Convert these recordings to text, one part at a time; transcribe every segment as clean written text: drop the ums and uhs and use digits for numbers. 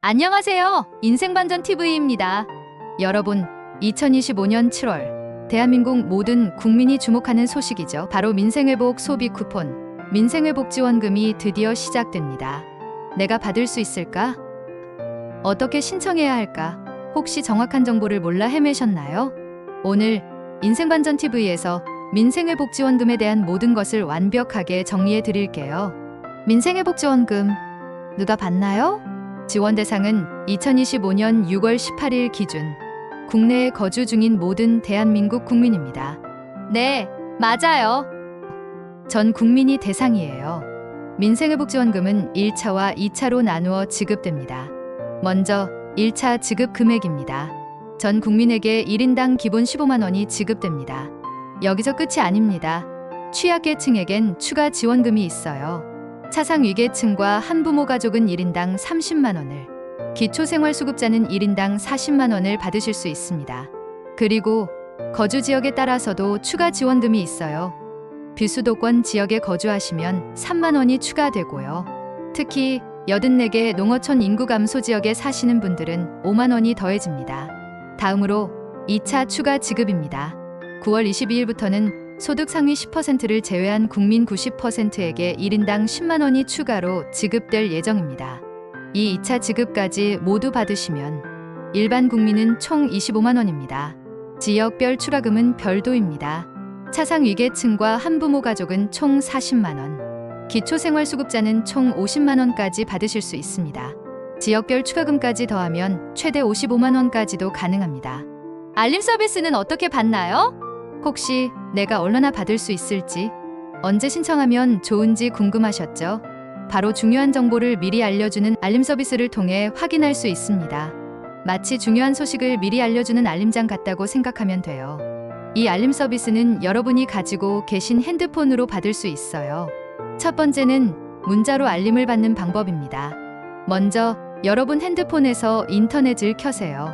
안녕하세요. 인생반전TV입니다. 여러분, 2025년 7월 대한민국 모든 국민이 주목하는 소식이죠. 바로 민생회복 소비 쿠폰, 민생회복 지원금이 드디어 시작됩니다. 내가 받을 수 있을까? 어떻게 신청해야 할까? 혹시 정확한 정보를 몰라 헤매셨나요? 오늘 인생반전TV에서 민생회복 지원금에 대한 모든 것을 완벽하게 정리해 드릴게요. 민생회복 지원금 누가 받나요? 지원 대상은 2025년 6월 18일 기준 국내에 거주 중인 모든 대한민국 국민입니다. 네, 맞아요. 전 국민이 대상이에요. 민생회복지원금은 1차와 2차로 나누어 지급됩니다. 먼저 1차 지급 금액입니다. 전 국민에게 1인당 기본 15만 원이 지급됩니다. 여기서 끝이 아닙니다. 취약계층에겐 추가 지원금이 있어요. 차상위계층과 한부모 가족은 1인당 30만 원을, 기초생활수급자는 1인당 40만 원을 받으실 수 있습니다. 그리고 거주 지역에 따라서도 추가 지원금이 있어요. 비수도권 지역에 거주하시면 3만 원이 추가되고요. 특히 84개 농어촌 인구 감소 지역에 사시는 분들은 5만 원이 더해집니다. 다음으로 2차 추가 지급입니다. 9월 22일부터는 소득 상위 10%를 제외한 국민 90%에게 1인당 10만 원이 추가로 지급될 예정입니다. 이 2차 지급까지 모두 받으시면 일반 국민은 총 25만 원입니다. 지역별 추가금은 별도입니다. 차상위계층과 한부모 가족은 총 40만 원, 기초생활수급자는 총 50만 원까지 받으실 수 있습니다. 지역별 추가금까지 더하면 최대 55만 원까지도 가능합니다. 알림 서비스는 어떻게 받나요? 혹시 내가 얼마나 받을 수 있을지, 언제 신청하면 좋은지 궁금하셨죠? 바로 중요한 정보를 미리 알려주는 알림 서비스를 통해 확인할 수 있습니다. 마치 중요한 소식을 미리 알려주는 알림장 같다고 생각하면 돼요. 이 알림 서비스는 여러분이 가지고 계신 핸드폰으로 받을 수 있어요. 첫 번째는 문자로 알림을 받는 방법입니다. 먼저 여러분 핸드폰에서 인터넷을 켜세요.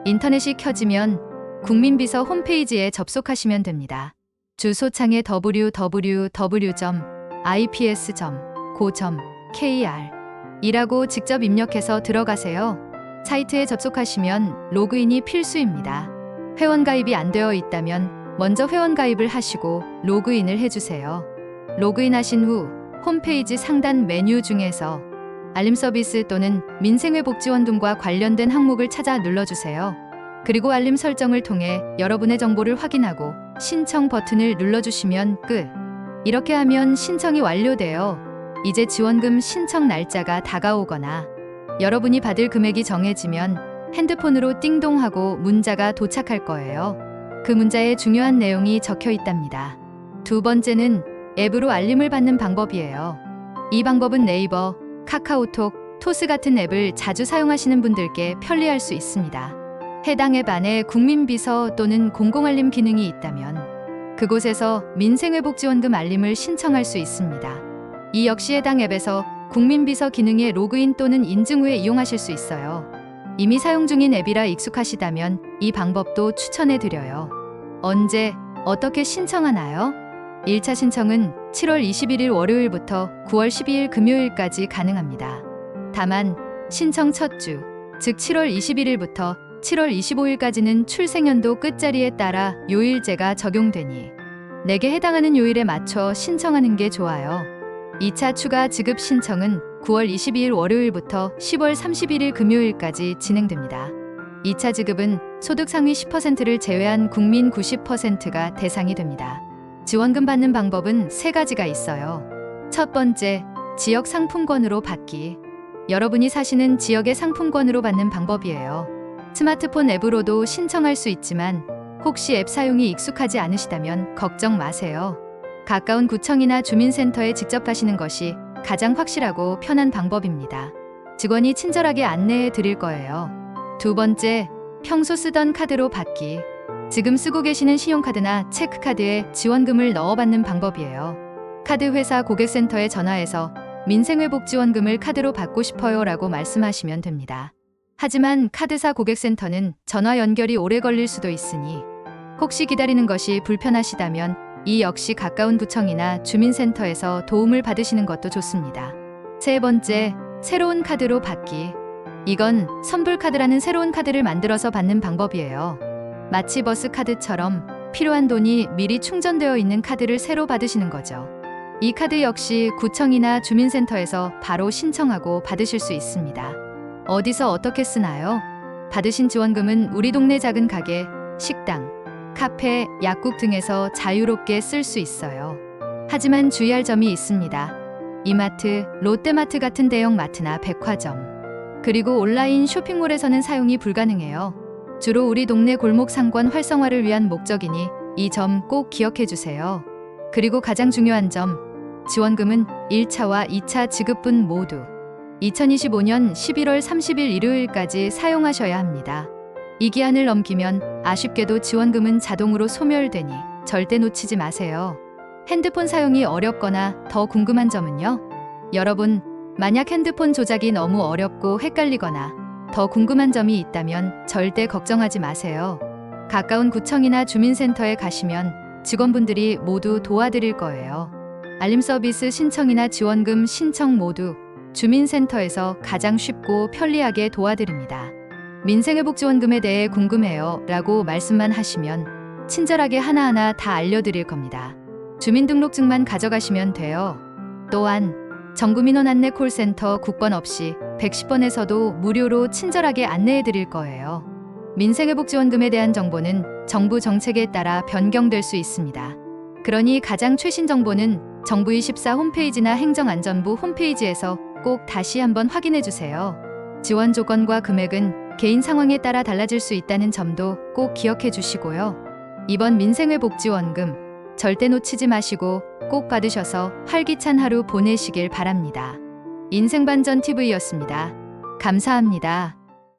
인터넷이 켜지면 국민비서 홈페이지에 접속하시면 됩니다. 주소창에 www.ips.go.kr 이라고 직접 입력해서 들어가세요. 사이트에 접속하시면 로그인이 필수입니다. 회원 가입이 안 되어 있다면 먼저 회원 가입을 하시고 로그인을 해주세요. 로그인하신 후 홈페이지 상단 메뉴 중에서 알림 서비스 또는 민생회복지원금과 관련된 항목을 찾아 눌러주세요. 그리고 알림 설정을 통해 여러분의 정보를 확인하고 신청 버튼을 눌러주시면 끝. 이렇게 하면 신청이 완료되어 이제 지원금 신청 날짜가 다가오거나 여러분이 받을 금액이 정해지면 핸드폰으로 띵동하고 문자가 도착할 거예요. 그 문자에 중요한 내용이 적혀 있답니다. 두 번째는 앱으로 알림을 받는 방법이에요. 이 방법은 네이버, 카카오톡, 토스 같은 앱을 자주 사용하시는 분들께 편리할 수 있습니다. 해당 앱 안에 국민비서 또는 공공알림 기능이 있다면 그곳에서 민생회복지원금 알림을 신청할 수 있습니다. 이 역시 해당 앱에서 국민비서 기능에 로그인 또는 인증 후에 이용하실 수 있어요. 이미 사용 중인 앱이라 익숙하시다면 이 방법도 추천해드려요. 언제, 어떻게 신청하나요? 1차 신청은 7월 21일 월요일부터 9월 12일 금요일까지 가능합니다. 다만 신청 첫 주, 즉 7월 21일부터 7월 25일까지는 출생연도 끝자리에 따라 요일제가 적용되니 내게 해당하는 요일에 맞춰 신청하는 게 좋아요. 2차 추가 지급 신청은 9월 22일 월요일부터 10월 31일 금요일까지 진행됩니다. 2차 지급은 소득 상위 10%를 제외한 국민 90%가 대상이 됩니다. 지원금 받는 방법은 3가지가 있어요. 첫 번째, 지역 상품권으로 받기. 여러분이 사시는 지역의 상품권으로 받는 방법이에요. 스마트폰 앱으로도 신청할 수 있지만 혹시 앱 사용이 익숙하지 않으시다면 걱정 마세요. 가까운 구청이나 주민센터에 직접 가시는 것이 가장 확실하고 편한 방법입니다. 직원이 친절하게 안내해 드릴 거예요. 두 번째, 평소 쓰던 카드로 받기. 지금 쓰고 계시는 신용카드나 체크카드에 지원금을 넣어 받는 방법이에요. 카드 회사 고객센터에 전화해서 민생회복지원금을 카드로 받고 싶어요 라고 말씀하시면 됩니다. 하지만 카드사 고객센터는 전화 연결이 오래 걸릴 수도 있으니 혹시 기다리는 것이 불편하시다면 이 역시 가까운 구청이나 주민센터에서 도움을 받으시는 것도 좋습니다. 세 번째, 새로운 카드로 받기. 이건 선불카드라는 새로운 카드를 만들어서 받는 방법이에요. 마치 버스 카드처럼 필요한 돈이 미리 충전되어 있는 카드를 새로 받으시는 거죠. 이 카드 역시 구청이나 주민센터에서 바로 신청하고 받으실 수 있습니다. 어디서 어떻게 쓰나요? 받으신 지원금은 우리 동네 작은 가게, 식당, 카페, 약국 등에서 자유롭게 쓸 수 있어요. 하지만 주의할 점이 있습니다. 이마트, 롯데마트 같은 대형 마트나 백화점, 그리고 온라인 쇼핑몰에서는 사용이 불가능해요. 주로 우리 동네 골목 상권 활성화를 위한 목적이니 이 점 꼭 기억해 주세요. 그리고 가장 중요한 점, 지원금은 1차와 2차 지급분 모두 2025년 11월 30일 일요일까지 사용하셔야 합니다. 이 기한을 넘기면 아쉽게도 지원금은 자동으로 소멸되니 절대 놓치지 마세요. 핸드폰 사용이 어렵거나 더 궁금한 점은요? 여러분, 만약 핸드폰 조작이 너무 어렵고 헷갈리거나 더 궁금한 점이 있다면 절대 걱정하지 마세요. 가까운 구청이나 주민센터에 가시면 직원분들이 모두 도와드릴 거예요. 알림 서비스 신청이나 지원금 신청 모두 주민센터에서 가장 쉽고 편리하게 도와드립니다. 민생회복지원금에 대해 궁금해요 라고 말씀만 하시면 친절하게 하나하나 다 알려드릴 겁니다. 주민등록증만 가져가시면 돼요. 또한 전국민원 안내 콜센터 국번 없이 110번에서도 무료로 친절하게 안내해 드릴 거예요. 민생회복지원금에 대한 정보는 정부 정책에 따라 변경될 수 있습니다. 그러니 가장 최신 정보는 정부24 홈페이지나 행정안전부 홈페이지에서 꼭 다시 한번 확인해 주세요. 지원 조건과 금액은 개인 상황에 따라 달라질 수 있다는 점도 꼭 기억해 주시고요. 이번 민생회복지원금 절대 놓치지 마시고 꼭 받으셔서 활기찬 하루 보내시길 바랍니다. 인생반전TV였습니다. 감사합니다.